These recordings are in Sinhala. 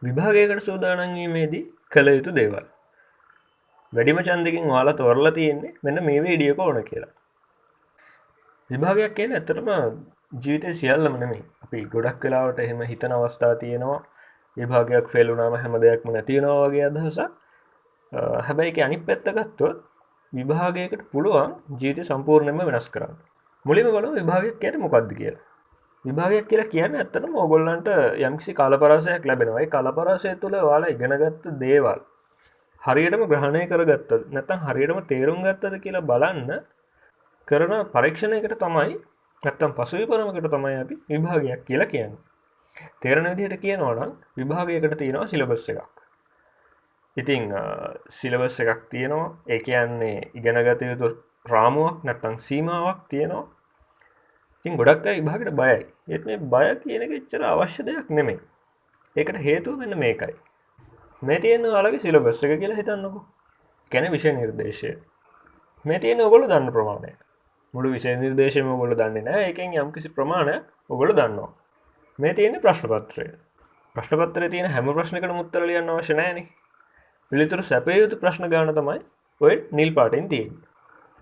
විභාගයකට සූදානම් වීමේදී කළ යුතු දේවල්. වැඩිම ඡන්දකින් ඔයාලා තෝරලා තියෙන්නේ මෙන්න මේ වීඩියෝ එක ඕන කියලා. විභාගයක් කියන්නේ ඇත්තටම ජීවිතේ සියල්ලම නෙමෙයි. අපි ගොඩක් වෙලාවට එහෙම හිතන අවස්ථා තියෙනවා. විභාගයක් ෆේල් වුණාම හැම දෙයක්ම නැති වෙනවා වගේ අදහසක්. හැබැයි ඒක අනිත් පැත්ත ගත්තොත් විභාගයකට පුළුවන් ජීවිතය සම්පූර්ණයෙන්ම වෙනස් කරන්න. මුලින්ම බලමු විභාගයක් කියන්නේ මොකක්ද කියලා. විභාගයක් කියලා කියන්නේ ඇත්තටම ඕගොල්ලන්ට යම්කිසි කාලපරාසයක් ලැබෙනවා. ඒ කාලපරාසය තුළ ඔයාලා ඉගෙනගත්ත දේවල් හරියටම ග්‍රහණය කරගත්තද නැත්නම් හරියටම තේරුම් ගත්තද කියලා බලන්න කරන පරීක්ෂණයකට තමයි නැත්නම් පසුවිපරමකට තමයි අපි විභාගයක් කියලා කියන්නේ. තේරෙන විදිහට කියනවා නම් විභාගයකට තියෙනවා සිලබස් එකක්. ඉතින් සිලබස් එකක් තියෙනවා. ඒ කියන්නේ ඉගෙනගත යුතු රාමුවක් නැත්නම් සීමාවක් තියෙනවා. ඉතින් ගොඩක් අය විභාගයට බයයි. ඒත් මේ බය කියන එක එච්චර අවශ්‍ය දෙයක් නෙමෙයි. ඒකට හේතුව මෙන්න මේකයි. මේ තියෙන ඔයාලගේ සිලබස් එක කියලා හිතන්නකෝ. කියන්නේ විෂය නිර්දේශය. මේ තියෙන ඔයගොල්ලෝ දන්න ප්‍රමාණය. මුළු විෂය නිර්දේශයම ඔයගොල්ලෝ දන්නේ නැහැ. ඒකෙන් යම්කිසි ප්‍රමාණයක් ඔයගොල්ලෝ දන්නවා. මේ තියෙන ප්‍රශ්න පත්‍රය. ප්‍රශ්න පත්‍රයේ තියෙන හැම ප්‍රශ්නයකටම උත්තර ලියන්න අවශ්‍ය නැහැනේ. පිළිතුරු සැපිය යුතු ප්‍රශ්න ගාන තමයි ඔය නිල් පාටෙන් තියෙන්නේ.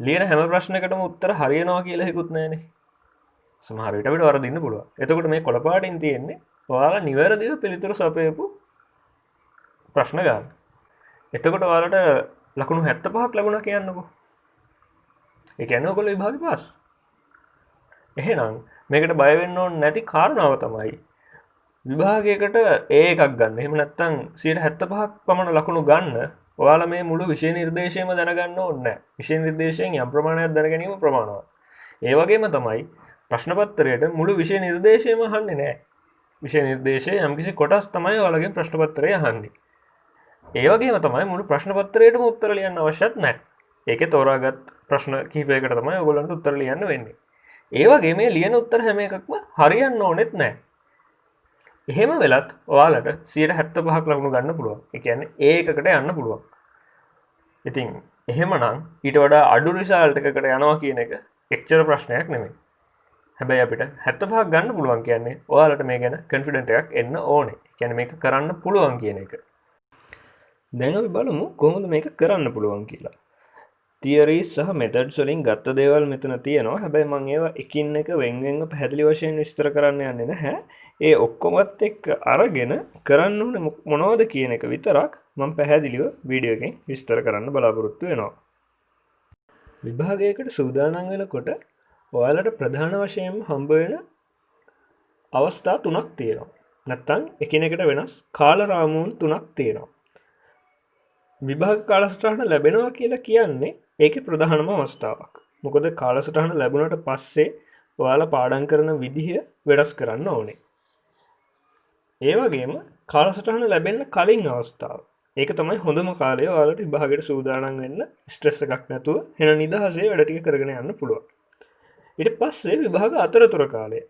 ලියන හැම ප්‍රශ්නයකටම උත්තර හරියනවා කියලා හිකුත් නැහැනේ. සමහර විට අපිට වරදින්න පුළුවන්. එතකොට මේ කොළ පාටින් තියෙන්නේ ඔයාලා නිවැරදිව පිළිතුරු සපයපු ප්‍රශ්න ගන්න. එතකොට ඔයාලට ලකුණු 75ක් ලැබුණා කියන්නකෝ. ඒ කියන්නේ ඔයගොල්ලෝ විභාගේ පාස්. එහෙනම් මේකට බය වෙන්න ඕනේ නැති කාරණාව තමයි විභාගයකට එකක් ගන්න. එහෙම නැත්නම් 75ක් පමණ ලකුණු ගන්න ඔයාලා මේ මුළු විෂය නිර්දේශයම දැනගන්න ඕනේ නැහැ. විෂය නිර්දේශයෙන් යම් ප්‍රමාණයක් දැන ගැනීම ප්‍රමාණවත්. ඒ වගේම තමයි ප්‍රශ්න පත්‍රයට මුළු විෂය නිර්දේශයම අහන්නේ නැහැ. විෂය නිර්දේශයේ යම්කිසි කොටස් තමයි ඔයාලගෙන් ප්‍රශ්න පත්‍රය අහන්නේ. ඒ වගේම තමයි මුළු ප්‍රශ්න පත්‍රයටම උත්තර ලියන්න අවශ්‍යත් නැහැ. ඒකේ තෝරාගත් ප්‍රශ්න කිහිපයකට තමයි ඔයගොල්ලන්ට උත්තර ලියන්න වෙන්නේ. ඒ වගේ මේ ලියන උත්තර හැම එකක්ම හරියන්න ඕනෙත් නැහැ. එහෙම වෙලත් ඔයාලට 75ක් ලකුණු ගන්න පුළුවන්. ඒ කියන්නේ ඒකකට යන්න පුළුවන්. ඉතින් එහෙමනම් ඊට වඩා අඩු රිසල්ට් එකකට යනවා කියන එක එච්චර ප්‍රශ්නයක් නෙමෙයි. හැබැයි අපිට 75ක් ගන්න පුළුවන් කියන්නේ ඔයාලට මේ ගැන කොන්ෆිඩන්ට් එකක් එන්න ඕනේ. ඒ කියන්නේ මේක කරන්න පුළුවන් කියන එක. දැන් අපි බලමු කොහොමද මේක කරන්න පුළුවන් කියලා. තියරිස් සහ මෙතඩ්ස් වලින් ගත්ත දේවල් මෙතන තියෙනවා. හැබැයි මම ඒවා එකින් එක වෙන්වෙන්ව පැහැදිලි වශයෙන් විස්තර කරන්න යන්නේ නැහැ. ඒ ඔක්කොමත් එක්ක අරගෙන කරන්න ඕනේ මොනවද කියන එක විතරක් මම පැහැදිලිව වීඩියෝ එකෙන් විස්තර කරන්න බලාපොරොත්තු වෙනවා. විභාගයකට සූදානම් වෙනකොට ඔයාලට ප්‍රධාන වශයෙන්ම හම්බ වෙන අවස්ථා තුනක් තියෙනවා. නැත්තම් එකිනෙකට වෙනස් කාල රාමුන් තුනක් තියෙනවා. විභාග කාලසටහන ලැබෙනවා කියලා කියන්නේ ඒකේ ප්‍රධානම අවස්ථාවක්. මොකද කාලසටහන ලැබුණට පස්සේ ඔයාලා පාඩම් කරන විදිහ වෙනස් කරන්න ඕනේ. ඒ වගේම කාලසටහන ලැබෙන්න කලින් අවස්ථාව. ඒක තමයි හොඳම කාලය ඔයාලට විභාගයට සූදානම් වෙන්න ස්ට්‍රෙස් එකක් නැතුව වෙන නිදහසේ වැඩ ටික කරගෙන යන්න පුළුවන්. ඊට පස්සේ විභාග අතරතුර කාලය.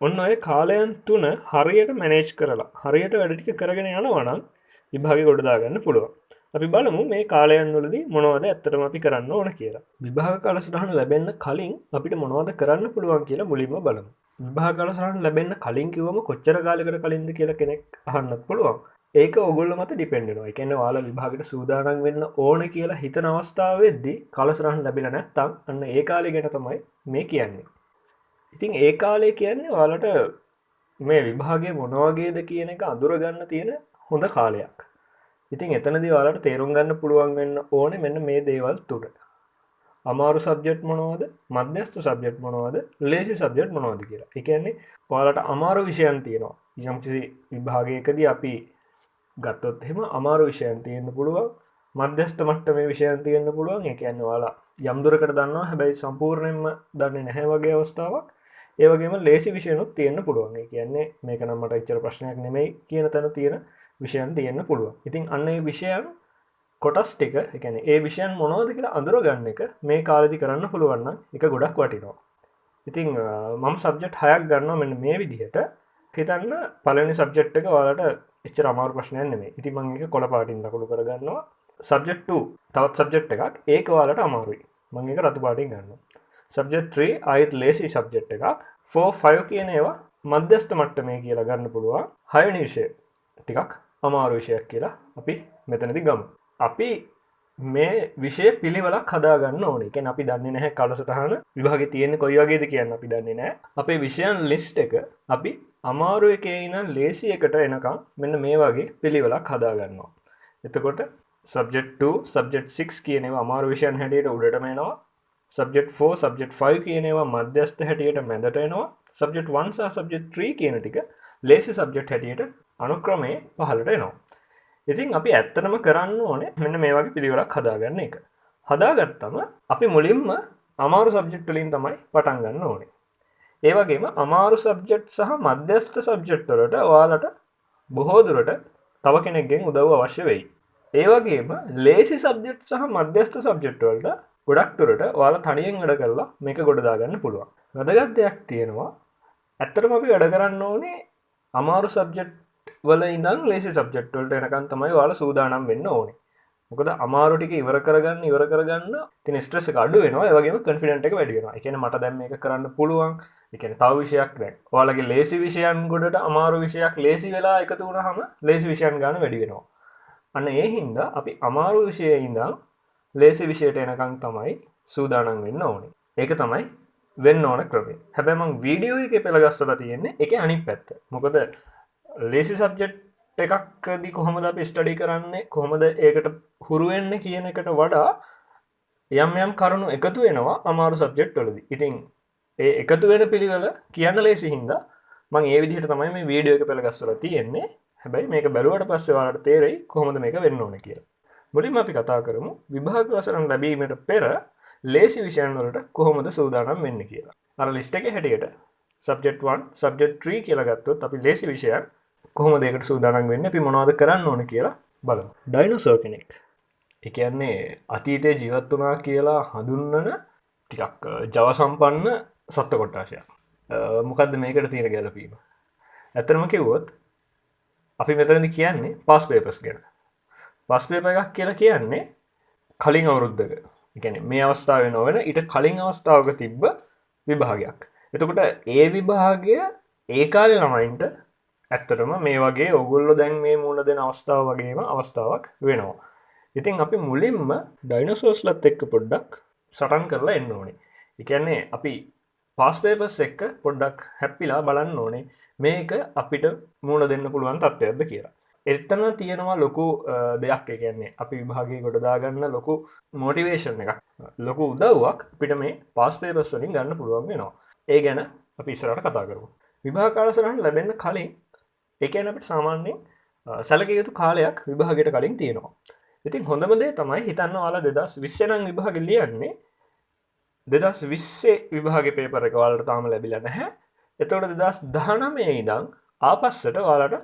ඔන්න ඔය කාලයන් තුන හරියට මැනේජ් කරලා හරියට වැඩ ටික කරගෙන යනවා නම් විභාගෙ ගොඩ දාගන්න පුළුවන්. අපි බලමු මේ කාලයන් වලදී මොනවද ඇත්තටම අපි කරන්න ඕන කියලා. විභාග කාලසටහන ලැබෙන්න කලින් අපිට මොනවද කරන්න පුළුවන් කියලා මුලින්ම බලමු. විභාග කාලසටහන ලැබෙන්න කලින් කිව්වම කොච්චර කාලයකට කලින්ද කියලා කෙනෙක් අහන්නත් පුළුවන්. ඒක ඕගොල්ලෝ මත ඩිපෙන්ඩ් වෙනවා. ඒ කියන්නේ ඔයාලා විභාගයට සූදානම් වෙන්න ඕන කියලා හිතන අවස්ථාවෙදී කාලසටහන ලැබිලා නැත්තම් අන්න ඒ කාලය ගැන තමයි මේ කියන්නේ. ඉතින් ඒ කාලය කියන්නේ ඔයාලට මේ විභාගයේ මොන වගේද කියන එක අඳුරගන්න තියෙන හොඳ කාලයක්. ඉතින් එතනදී ඔයාලට තේරුම් ගන්න පුළුවන් වෙන්න ඕනේ මෙන්න මේ දේවල් තුන. අමාරු සබ්ජෙක්ට් මොනවද? මධ්‍යස්ථ සබ්ජෙක්ට් මොනවද? ලේසි සබ්ජෙක්ට් මොනවද කියලා. ඒ කියන්නේ ඔයාලට අමාරු විෂයන් තියෙනවා. යම්කිසි විභාගයකදී අපි ගත්තොත් එහෙම අමාරු විෂයන් තියෙන්න පුළුවන්. මධ්‍යස්ථ මට්ටමේ විෂයන් තියෙන්න පුළුවන්. ඒ කියන්නේ ඔයාලා යම් දුරකට දන්නවා හැබැයි සම්පූර්ණයෙන්ම දන්නේ නැහැ වගේ අවස්ථාවක්. ඒ වගේම ලේසි විෂයනුත් තියෙන්න පුළුවන්. ඒ කියන්නේ මේක නම් මට එච්චර ප්‍රශ්නයක් නෙමෙයි කියන තැන තියෙන විෂයන් තියෙන්න පුළුවන්. ඉතින් අන්න ඒ විෂයන් කොටස් ටික, ඒ කියන්නේ ඒ විෂයන් මොනවද කියලා අඳුරගන්න එක මේ කාලෙදි කරන්න පුළුවන් නම් ඒක ගොඩක් වටිනවා. ඉතින් මම සබ්ජෙක්ට් 6ක් ගන්නවා මෙන්න මේ විදිහට. හිතන්න පළවෙනි සබ්ජෙක්ට් එක ඔයාලට එච්චර අමාරු ප්‍රශ්නයක් නෙමෙයි. ඉතින් මම ඒක කොළ පාටින් දකුණු කරගන්නවා. සබ්ජෙක්ට් 2 තවත් සබ්ජෙක්ට් එකක්. ඒක ඔයාලට අමාරුයි. මම ඒක රතු පාටින් ගන්නවා. සබ්ජෙක්ට් 3 ආයෙත් ලේසි සබ්ජෙක්ට් එකක්. 4 5 කියන ඒවා මධ්‍යස්ථ මට්ටමේ කියලා ගන්න පුළුවන්. 6 වෙනි විෂය ටිකක් අමාරු විෂයක් කියලා අපි මෙතනදී ගමු. අපි මේ විෂය පිළිවෙලක් හදාගන්න ඕනේ. ඒ කියන්නේ අපි දන්නේ නැහැ කාලසටහන විභාගේ තියෙන්නේ කොයි වගේද කියන්න අපි දන්නේ නැහැ. අපේ විෂයන් ලිස්ට් එක අපි අමාරු එකේ ඉඳන් ලේසි එකට එනකම් මෙන්න මේ වගේ පිළිවෙලක් හදාගන්නවා. එතකොට subject 2 subject 6 කියන ඒවා අමාරු විෂයන් හැටියට උඩටම එනවා. subject 4 subject 5 කියන ඒවා මධ්‍යස්ථ හැටියට මැදට එනවා. subject 1 සහ subject 3 කියන ටික ලේසි subject හැටියට අනුක්‍රමයේ පහළට එනවා. ඉතින් අපි ඇත්තටම කරන්න ඕනේ මෙන්න මේ වගේ පිළිවෙලක් හදාගන්න එක. හදාගත්තම අපි මුලින්ම අමාරු සබ්ජෙක්ට් වලින් තමයි පටන් ගන්න ඕනේ. ඒ වගේම අමාරු සබ්ජෙක්ට් සහ මධ්‍යස්ථ සබ්ජෙක්ට් වලට ඔයාලට බොහෝ දුරට තව කෙනෙක්ගෙන් උදව් අවශ්‍ය වෙයි. ඒ වගේම ලේසි සබ්ජෙක්ට් සහ මධ්‍යස්ථ සබ්ජෙක්ට් වලට ගොඩක් දුරට ඔයාලා තනියෙන් වැඩ කරලා මේක ගොඩ දාගන්න පුළුවන්. වැදගත් දෙයක් තියෙනවා. ඇත්තටම අපි වැඩ කරන්න ඕනේ අමාරු සබ්ජෙක්ට් වල ඉඳන් ලේසි සබ්ජෙක්ට් වලට එනකන් තමයි ඔයාලා සූදානම් වෙන්න ඕනේ. මොකද අමාරු ටික ඉවර කරගන්න ඉතින් ස්ට්‍රෙස් එක අඩු වෙනවා. ඒ වගේම කොන්ෆිඩන්ට් එක වැඩි වෙනවා. ඒ කියන්නේ මට දැන් මේක කරන්න පුළුවන්. ඒ කියන්නේ තව විෂයක් දැන් ඔයාලගේ ලේසි විෂයන් ගොඩට අමාරු විෂයක් ලේසි වෙලා එකතු වුණාම ලේසි විෂයන් ගන්න වැඩි වෙනවා. අන්න ඒ හින්දා අපි අමාරු විෂයේ ඉඳන් ලේසි විෂයට එනකන් තමයි සූදානම් වෙන්න ඕනේ. ඒක තමයි වෙන්න ඕන ක්‍රමය. හැබැයි මම වීඩියෝ එකේ පෙළගස්සලා තියෙන්නේ ඒකේ අනිත් පැත්ත. මොකද ලේසි සබ්ජෙක්ට් එකක්දී කොහොමද අපි ස්ටඩි කරන්නේ කොහොමද ඒකට හුරු වෙන්නේ කියන එකට වඩා යම් යම් කරුණු එකතු වෙනවා අමාරු සබ්ජෙක්ට් වලදී. ඉතින් ඒ එකතු වෙන පිළිවෙල කියන්න ලේසි හින්දා මම ඒ විදිහට තමයි මේ වීඩියෝ එක පෙළගස්සලා තියෙන්නේ. හැබැයි මේක බැලුවට පස්සේ ඔයාලට තේරෙයි කොහොමද මේක වෙන්න ඕනේ කියලා. මුලින්ම අපි කතා කරමු විභාග වසරන් ලැබීමට පෙර ලේසි විෂයන් වලට කොහොමද සූදානම් වෙන්නේ කියලා. අර ලිස්ට් එකේ හැටියට subject 1 subject 3 කියලා ගත්තොත් අපි ලේසි විෂයන් කොහොමද ඒකට සූදානම් වෙන්නේ අපි මොනවද කරන්න ඕන කියලා බලමු. ඩයිනෝසර් කෙනෙක්. ඒ කියන්නේ අතීතයේ ජීවත් වුණා කියලා හඳුන්වන ටිකක් ජව සම්පන්න සත්ත්ව කොට්ටාශයක්. මොකද්ද මේකට තියෙන ගැළපීම? ඇත්තටම කිව්වොත් අපි මෙතනදී කියන්නේ පාස් පේපර්ස් ගැන. පාස් පේපර් එකක් කියලා කියන්නේ කලින් අවුරුද්දක. ඒ කියන්නේ මේ අවස්ථාවේ නොවන ඊට කලින් අවස්ථාවක තිබ්බ විභාගයක්. එතකොට ඒ විභාගය ඒ කාලේ ළමයින්ට ඇත්තටම මේ වගේ ඔයගොල්ලෝ දැන් මේ මුණ දෙන අවස්ථාව වගේම අවස්ථාවක් වෙනවා. ඉතින් අපි මුලින්ම ඩයිනෝසර්ස්ලත් එක්ක පොඩ්ඩක් සටන් කරලා එන්න ඕනේ. ඒ කියන්නේ අපි පාස් පේපර්ස් එක්ක පොඩ්ඩක් හැප්පිලා බලන්න ඕනේ මේක අපිට මුණ දෙන්න පුළුවන් තත්ත්වයක්ද කියලා. එතන තියෙනවා ලොකු දෙයක්. ඒ කියන්නේ අපි විභාගයේ කොට දාගන්න ලොකු මොටිවේෂන් එකක්. ලොකු උදව්වක් අපිට මේ පාස් පේපර්ස් වලින් ගන්න පුළුවන් වෙනවා. ඒ ගැන අපි ඉස්සරහට කතා කරමු. විභාග කාලසටහන ලැබෙන්න කලින් ඒ කියන්නේ අපිට සාමාන්‍යයෙන් සැලකිය යුතු කාලයක් විභාගයට කලින් තියෙනවා. ඉතින් හොඳම දේ තමයි හිතන්න ඔයාලා 2020 නම් විභාගෙ ලියන්නේ 2020 විභාගේ පේපර් එක ඔයාලට තාම ලැබිලා නැහැ. එතකොට 2019 ඉඳන් ආපස්සට ඔයාලට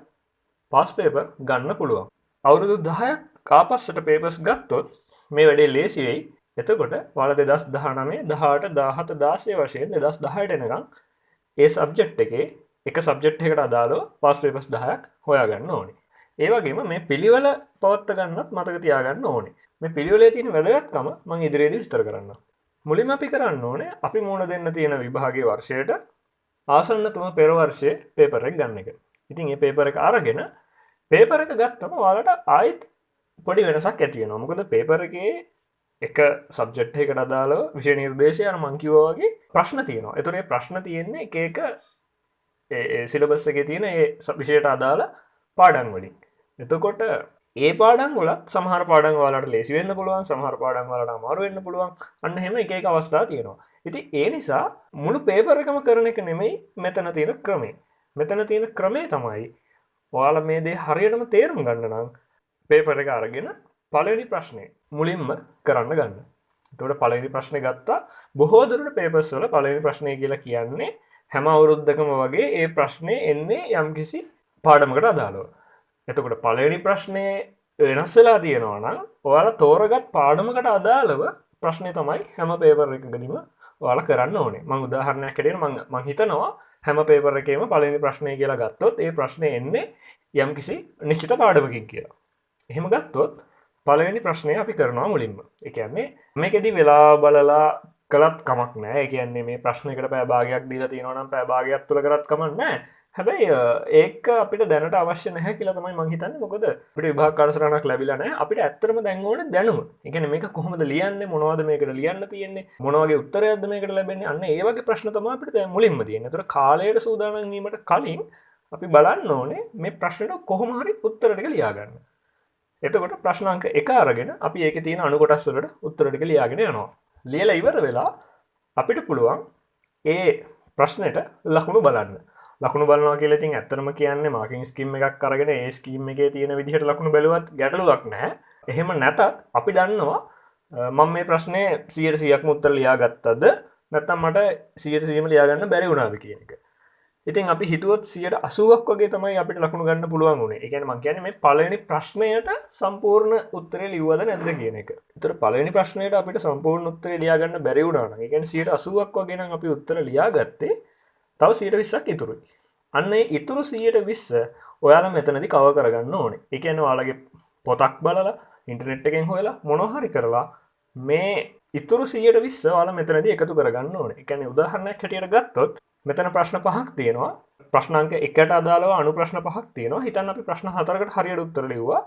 පාස් පේපර් ගන්න පුළුවන්. අවුරුදු 10ක් ආපස්සට පේපර්ස් ගත්තොත් මේ වැඩේ ලේසි වෙයි. එතකොට ඔයාලා 2019 18 17 16 වශයෙන් 2010ට එනකම් ඒ සබ්ජෙක්ට් එකේ එක සබ්ජෙක්ට් එකකට අදාළව පාස් පේපර්ස් 10ක් හොයාගන්න ඕනේ. ඒ වගේම මේ පිළිවෙල පවත්වා ගන්නත් මතක තියාගන්න ඕනේ. මේ පිළිවෙලේ තියෙන වැදගත්කම මම ඉදිරියේදී විස්තර කරන්නම්. මුලින්ම අපි කරන්න ඕනේ අපි මුණ දෙන්න තියෙන විභාගයේ වර්ෂයට ආසන්නතම පෙර වර්ෂයේ පේපර් එක ගන්න එක. ඉතින් මේ පේපර් එක අරගෙන පේපර් එක ගත්තම ඔයාලට ආයෙත් පොඩි වෙනසක් ඇති වෙනවා. මොකද පේපර් එකේ එක සබ්ජෙක්ට් එකකට අදාළව විෂය නිර්දේශය අර මං කිව්වා වගේ ප්‍රශ්න තියෙනවා. ඒතර මේ ප්‍රශ්න තියෙන්නේ එක එක සිලබස් එකේ තියෙන ඒ විෂයට අදාළ පාඩම් වලින්. එතකොට ඒ පාඩම් වලත් සමහර පාඩම් ඔයාලට ලේසි වෙන්න පුළුවන්, සමහර පාඩම් වලට අමාරු වෙන්න පුළුවන්. අන්න එහෙම එක එක අවස්ථා තියෙනවා. ඉතින් ඒ නිසා මුළු පේපර් එකම කරන එක නෙමෙයි මෙතන තියෙන ක්‍රමය. මෙතන තියෙන ක්‍රමය තමයි ඔයාලා මේ දේ හරියටම තේරුම් ගන්න නම් පේපර් එක අරගෙන පළවෙනි ප්‍රශ්නේ මුලින්ම කරන්න ගන්න. එතකොට පළවෙනි ප්‍රශ්නේ ගත්තා. බොහෝ දුරට පේපර්ස් වල පළවෙනි ප්‍රශ්නේ කියලා කියන්නේ හැම අවුරුද්දකම වගේ ඒ ප්‍රශ්නේ එන්නේ යම්කිසි පාඩමකට අදාළව. එතකොට පළවෙනි ප්‍රශ්නේ වෙනස් වෙලා තියෙනවා නම් ඔයාලා තෝරගත් පාඩමකට අදාළව ප්‍රශ්නේ තමයි හැම පේපර් එකකදීම ඔයාලා කරන්න ඕනේ. මම උදාහරණයක් හැටියට මම හිතනවා හැම පේපර් එකේම පළවෙනි ප්‍රශ්නේ කියලා ගත්තොත් ඒ ප්‍රශ්නේ එන්නේ යම්කිසි නිශ්චිත පාඩමකින් කියලා. එහෙම ගත්තොත් පළවෙනි ප්‍රශ්නේ අපි කරනවා මුලින්ම. ඒ කියන්නේ මේකෙදි වෙලා බලලා කළත් කමක් නැහැ. ඒ කියන්නේ මේ ප්‍රශ්නයකට පැය භාගයක් දීලා තියෙනවා නම් පැය භාගයක් තුල කරත් කමක් නැහැ. හැබැයි ඒක අපිට දැනට අවශ්‍ය නැහැ කියලා තමයි මං හිතන්නේ. මොකද අපිට විභාග කාලසටහනක් ලැබිලා නැහැ. අපිට ඇත්තටම දැන් ඕනේ දැනුම. ඒ කියන්නේ මේක කොහොමද ලියන්නේ, මොනවද මේකට ලියන්න තියෙන්නේ, මොන වගේ උත්තරයක්ද මේකට ලැබෙන්නේ. අන්න ඒ වගේ ප්‍රශ්න තමයි අපිට දැන් මුලින්ම තියෙන්නේ. ඒතර කාලයට සූදානම් වීමට කලින් අපි බලන්න ඕනේ මේ ප්‍රශ්නෙට කොහොම හරි උත්තර ටික ලියා ගන්න. එතකොට ප්‍රශ්න අංක 1 අරගෙන අපි ඒකේ තියෙන අණු කොටස් වලට උත්තර ටික ලියාගෙන යනවා. ලියලා ඉවර වෙලා අපිට පුළුවන් ඒ ප්‍රශ්නෙට ලකුණු බලන්න. ලකුණු බලනවා කියලා ඉතින් ඇත්තටම කියන්නේ මාකින් ස්කීම් එකක් අරගෙන ඒ ස්කීම් එකේ තියෙන විදිහට ලකුණු බැලුවත් ගැටලුවක් නැහැ. එහෙම නැතත් අපි දන්නවා මම මේ ප්‍රශ්නේ 100%ක්ම උත්තර ලියාගත්තද නැත්නම් මට 100%ම ලියා ගන්න බැරි වුණාද කියන එක. ඉතින් අපි හිතුවොත් 80%ක් වගේ තමයි අපිට ලකුණු ගන්න පුළුවන් උනේ. ඒ කියන්නේ මම කියන්නේ මේ පළවෙනි ප්‍රශ්නයට සම්පූර්ණ උත්තරේ ලිව්වද නැද්ද කියන එක. ඒතර පළවෙනි ප්‍රශ්නයට අපිට සම්පූර්ණ උත්තරේ ලියා ගන්න බැරි වුණා නම් ඒ කියන්නේ 80%ක් වගේ නම් අපි උත්තර ලියාගත්තේ තව 120ක් ඉතුරුයි. අන්න ඒ ඉතුරු 120 ඔයාලා මෙතනදී කවර් කරගන්න ඕනේ. ඒ කියන්නේ ඔයාලගේ පොතක් බලලා ඉන්ටර්නෙට් එකෙන් හොයලා මොනවා හරි කරලා මේ ඉතුරු 120 ඔයාලා මෙතනදී එකතු කරගන්න ඕනේ. ඒ කියන්නේ උදාහරණයක් හැටියට ගත්තොත් මෙතන ප්‍රශ්න 5ක් තියෙනවා. ප්‍රශ්න අංක 1ට අදාළව අනු ප්‍රශ්න 5ක් තියෙනවා. හිතන්න අපි ප්‍රශ්න 4කට හරියට උත්තර ලිව්වා.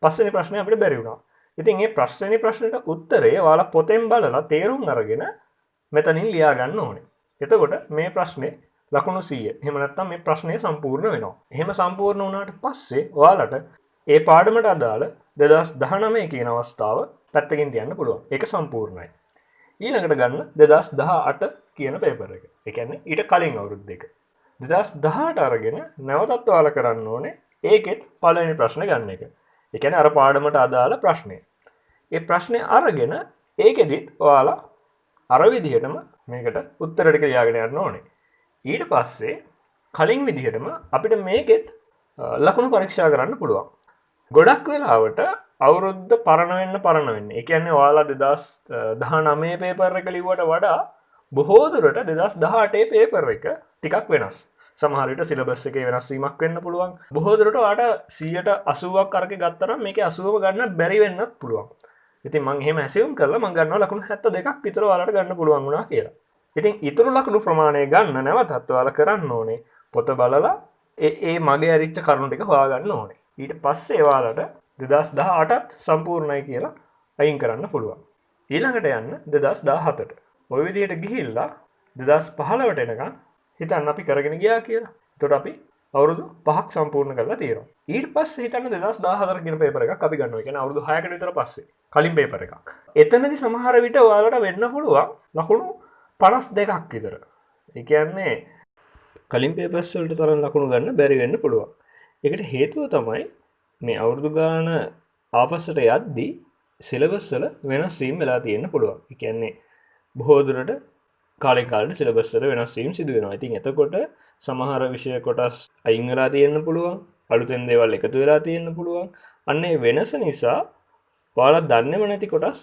පස්වෙනි ප්‍රශ්නේ අපිට බැරි වුණා. ඉතින් මේ පස්වෙනි ප්‍රශ්නෙට උත්තරේ ඔයාලා පොතෙන් බලලා තේරුම් අරගෙන මෙතනින් ලියා ගන්න ඕනේ. එතකොට මේ ප්‍රශ්නේ ලකුණු 100. එහෙම නැත්නම් මේ ප්‍රශ්නය සම්පූර්ණ වෙනවා. එහෙම සම්පූර්ණ වුණාට පස්සේ ඔයාලට ඒ පාඩමට අදාළ 2019 කියන අවස්ථාව පැත්තකින් තියන්න පුළුවන්. ඒක සම්පූර්ණයි. ඊළඟට ගන්න 2018 කියන පේපර් එක. ඒ කියන්නේ ඊට කලින් අවුරුද්ද එක. 2018 අරගෙන නැවතත් ඔයාලා කරන්න ඕනේ ඒකෙත් පළවෙනි ප්‍රශ්නේ ගන්න එක. ඒ කියන්නේ අර පාඩමට අදාළ ප්‍රශ්නය. ඒ ප්‍රශ්නේ අරගෙන ඒකෙදිත් ඔයාලා අර විදිහටම මේකට උත්තර ටික ලියාගෙන යන්න ඕනේ. ඊට පස්සේ කලින් විදිහටම අපිට මේකෙත් ලකුණු පරීක්ෂා කරන්න පුළුවන්. ගොඩක් වෙලාවට අවුරුද්ද පරණ වෙන්න. ඒ කියන්නේ ඔයාලා 2019 පේපර් එක ලිව්වට වඩා බොහෝ දුරට 2018 පේපර් එක ටිකක් වෙනස්. සමහර විට සිලබස් එකේ වෙනස් වීමක් වෙන්න පුළුවන්. බොහෝ දුරට ඔයාලට 180ක් අරගෙන ගත්තරම් මේකේ 80ම ගන්න බැරි වෙන්නත් පුළුවන්. ඉතින් මම එහෙම ඇසියුම් කරලා මම ගන්නවා ලකුණු 72ක් විතර ඔයාලට ගන්න පුළුවන් වුණා කියලා. ඉතින් ඊතුරු ලකුණු ප්‍රමාණය ගන්න නැවතත් ඔයාලා කරන්න ඕනේ පොත බලලා ඒ මගේ ඇරිච්ච කරුණු ටික හොයාගන්න ඕනේ. ඊට පස්සේ ඔයාලට 2018ත් සම්පූර්ණයි කියලා අයින් කරන්න පුළුවන්. ඊළඟට යන්න 2017ට. ওই විදිහට ගිහිල්ලා 2015ට එනකන් හිතන්න අපි කරගෙන ගියා කියලා. එතකොට අපි අවුරුදු 5ක් සම්පූර්ණ කරලා තියෙනවා. ඊට පස්සේ හිතන්න 2014 කියන පේපර් එකක් අපි ගන්නවා. ඒ කියන්නේ අවුරුදු 6කට විතර පස්සේ කලින් පේපර් එකක්. එතනදී සමහර විට ඔයාලට වෙන්න පුළුවන් ලකුණු 52ක් විතර. ඒ කියන්නේ කලින් පේපර්ස් වලට තරම් ලකුණු ගන්න බැරි වෙන්න පුළුවන්. ඒකට හේතුව තමයි මේ අවුරුදු ගාන ආපස්සට යද්දී සිලබස් වල වෙනස් වීම් වෙලා තියෙන්න පුළුවන්. ඒ කියන්නේ බොහෝ දුරට කාලෙන් කාලට සිලබස් වල වෙනස් වීම් සිදු වෙනවා. ඉතින් එතකොට සමහර විෂය කොටස් අයින් වෙලා තියෙන්න පුළුවන්. අලුතෙන් දේවල් එකතු වෙලා තියෙන්න පුළුවන්. අන්න ඒ වෙනස නිසා ඔයාලා දන්නේම නැති කොටස්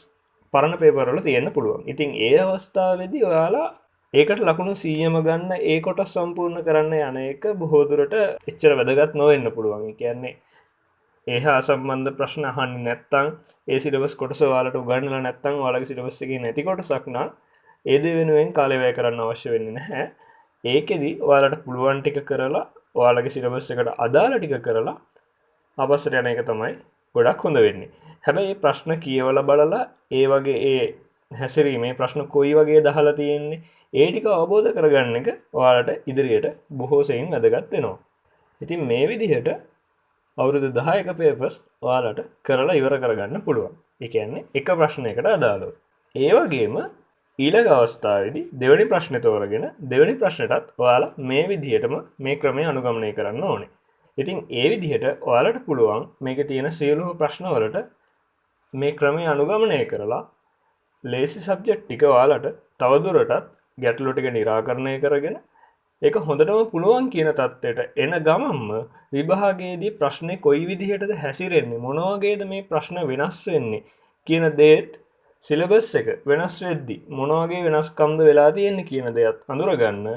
පරණ පේපර් වල තියෙන්න පුළුවන්. ඉතින් ඒ අවස්ථාවේදී ඔයාලා ඒකට ලකුණු 100ම ගන්න ඒ කොටස් සම්පූර්ණ කරන්න යන එක බොහෝ දුරට එච්චර වැදගත් නොවෙන්න පුළුවන්. ඒ කියන්නේ ඒ හා සම්බන්ධ ප්‍රශ්න අහන්නේ නැත්නම් ඒ සිලබස් කොටස ඔයාලට උගන්වලා නැත්නම් ඔයාලගේ සිලබස් එකේ නැති කොටසක් නම් ඒ දේ වෙනුවෙන් කාලය වැය කරන්න අවශ්‍ය වෙන්නේ නැහැ. ඒකෙදි ඔයාලට පුළුවන් ටික කරලා ඔයාලගේ සිලබස් එකට අදාළ ටික කරලා අපස්සට යන එක තමයි ගොඩක් හොඳ වෙන්නේ. හැබැයි ප්‍රශ්න කියවලා බලලා ඒ වගේ ඒ හැසිරීමේ ප්‍රශ්න කොයි වගේ දහලා තියෙන්නේ ඒ ටික අවබෝධ කරගන්න එක ඔයාලට ඉදිරියට බොහෝ සෙයින් වැදගත් වෙනවා. ඉතින් මේ විදිහට අවුරුදු 10ක පේපර්ස් ඔයාලට කරලා ඉවර කරගන්න පුළුවන්. ඒ කියන්නේ එක ප්‍රශ්නයකට අදාළව. ඒ වගේම ඊළඟ අවස්ථාවේදී දෙවෙනි ප්‍රශ්නේ තෝරගෙන දෙවෙනි ප්‍රශ්නටත් ඔයාලා මේ විදිහටම මේ ක්‍රමය අනුගමනය කරන්න ඕනේ. ඉතින් ඒ විදිහට ඔයාලට පුළුවන් මේකේ තියෙන සියලුම ප්‍රශ්න වලට මේ ක්‍රමය අනුගමනය කරලා ලේසි සබ්ජෙක්ට් ටික ඔයාලට තවදුරටත් ගැටලු ටික निराකරණය කරගෙන ඒක හොඳටම පුළුවන් කියන තත්ත්වයට එන ගමන්ම විභාගයේදී ප්‍රශ්නේ කොයි විදිහටද හැසිරෙන්නේ මොන වගේද මේ ප්‍රශ්න වෙනස් වෙන්නේ කියන දේත් සිලබස් එක වෙනස් වෙද්දි මොන වගේ වෙනස්කම්ද වෙලා තියෙන්නේ කියන දේත් අඳුරගන්න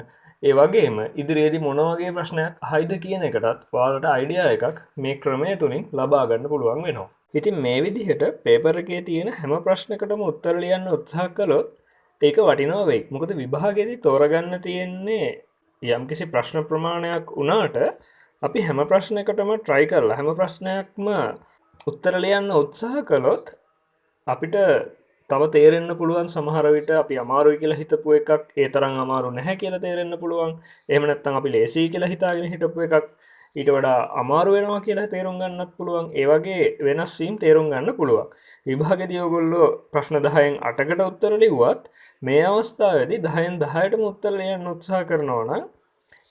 ඒ වගේම ඉදිරියේදී මොන වගේ ප්‍රශ්නයක් අහයිද කියන එකටත් ඔයාලට අයිඩියා එකක් මේ ක්‍රමය තුලින් ලබා ගන්න පුළුවන් වෙනවා. ඉතින් මේ විදිහට පේපර් එකේ තියෙන හැම ප්‍රශ්නකටම උත්තර ලියන්න උත්සාහ කළොත් ඒක වටිනවා වෙයි. මොකද විභාගයේදී තෝරගන්න තියෙන්නේ යම්කිසි ප්‍රශ්න ප්‍රමාණයක් වුණාට අපි හැම ප්‍රශ්නයකටම try කරලා හැම ප්‍රශ්නයක්ම උත්තර ලියන්න උත්සාහ කළොත් අපිට තව තේරෙන්න පුළුවන් සමහර විට අපි අමාරුයි කියලා හිතපු එකක් ඒ තරම් අමාරු නැහැ කියලා තේරෙන්න පුළුවන්. එහෙම නැත්නම් අපි ලේසියි කියලා හිතාගෙන හිටපු එකක් ඊට වඩා අමාරු වෙනවා කියලා තේරුම් ගන්නත් පුළුවන්. ඒ වගේ වෙනස් වීම් තේරුම් ගන්න පුළුවන්. විභාගයේදී ඔයගොල්ලෝ ප්‍රශ්න 10න් 8කට උත්තර ලිව්වත් මේ අවස්ථාවේදී 10න් 10ටම උත්තර ලියන්න උත්සාහ කරනවා නම්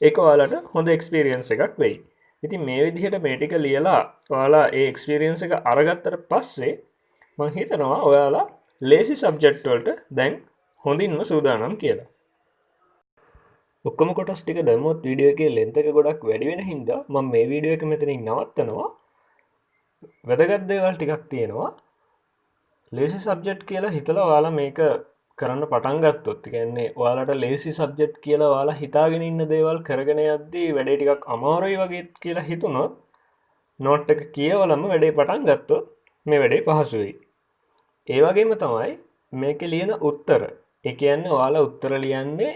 ඒක ඔයාලට හොඳ එක්ස්පීරියන්ස් එකක් වෙයි. ඉතින් මේ විදිහට මේ ටික ලියලා ඔයාලා ඒ එක්ස්පීරියන්ස් එක අරගත්තට පස්සේ මං හිතනවා ඔයාලා ලේසි සබ්ජෙක්ට් වලට දැන් හොඳින්ම සූදානම් කියලා. ඔක්කොම කොටස් ටික දැම්මොත් වීඩියෝ එකේ ලෙන්ත් එක ගොඩක් වැඩි වෙන හින්දා මම මේ වීඩියෝ එක මෙතනින් නවත්තනවා. වැදගත් දේවල් ටිකක් තියෙනවා. ලේසි සබ්ජෙක්ට් කියලා හිතලා ඔයාලා මේක කරන්න පටන් ගත්තොත්, ඒ කියන්නේ ඔයාලට ලේසි සබ්ජෙක්ට් කියලා ඔයාලා හිතාගෙන ඉන්න දේවල් කරගෙන යද්දී වැඩේ ටිකක් අමාරුයි වගේ කියලා හිතුනොත් නෝට් එක කියවලම වැඩේ පටන් ගත්තොත් මේ වැඩේ පහසු වෙයි. ඒ වගේම තමයි මේකේ ලියන උත්තර. ඒ කියන්නේ ඔයාලා උත්තර ලියන්නේ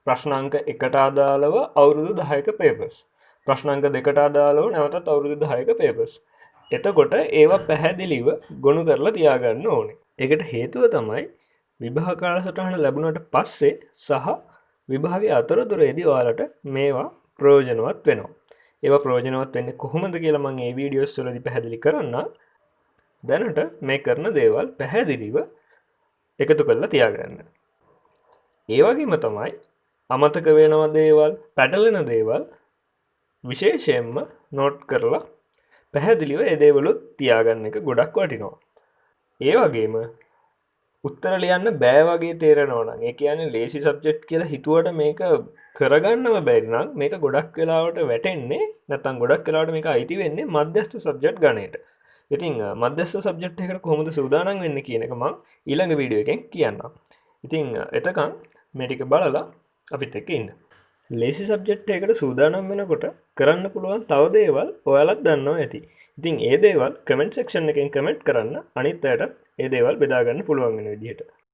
ප්‍රශ්නාංක 1ට අදාළව අවුරුදු 10ක පේපර්ස්. ප්‍රශ්නාංක 2ට අදාළව නැවතත් අවුරුදු 10ක පේපර්ස්. එතකොට ඒවා පැහැදිලිව ගොනු කරලා තියාගන්න ඕනේ. ඒකට හේතුව තමයි විභාග කාලසටහන ලැබුණාට පස්සේ සහ විභාගයේ අතරතුරේදී ඔයාලට මේවා ප්‍රයෝජනවත් වෙනවා. ඒවා ප්‍රයෝජනවත් වෙන්නේ කොහොමද කියලා මම මේ වීඩියෝස් වලදී පැහැදිලි කරන්නම්. දැනට මේ කරන දේවල් පැහැදිලිව එකතු කරලා තියාගන්න. ඒ වගේම තමයි අමතක වෙනවා දේවල්, පැටලෙන දේවල් විශේෂයෙන්ම නෝට් කරලා පැහැදිලිව ඒ දේවලුත් තියාගන්න එක ගොඩක් වටිනවා. ඒ වගේම උත්තර ලියන්න බෑ වගේ තේරෙනවා නම්, ඒ කියන්නේ ලේසි සබ්ජෙක්ට් කියලා හිතුවට මේක කරගන්නම බැරි නම් මේක ගොඩක් වෙලාවට වැටෙන්නේ නැත්නම් ගොඩක් වෙලාවට මේක අයිති වෙන්නේ මධ්‍යස්ථ සබ්ජෙක්ට් ගණයට. ඉතින් මධ්‍යස්ථ සබ්ජෙක්ට් එකකට කොහොමද සූදානම් වෙන්නේ කියන එක මම ඊළඟ වීඩියෝ එකෙන් කියන්නම්. ඉතින් එතකන් මේ ටික බලලා අපිත් එක්ක ඉන්න. ලේසි සබ්ජෙක්ට් එකකට සූදානම් වෙනකොට කරන්න පුළුවන් තව දේවල් ඔයාලත් දන්නවා ඇති. ඉතින් ඒ දේවල් කමෙන්ට් සෙක්ෂන් එකෙන් කමෙන්ට් කරන්න, අනිත් අයටත් ඒ දේවල් බෙදා ගන්න පුළුවන් වෙන විදිහට.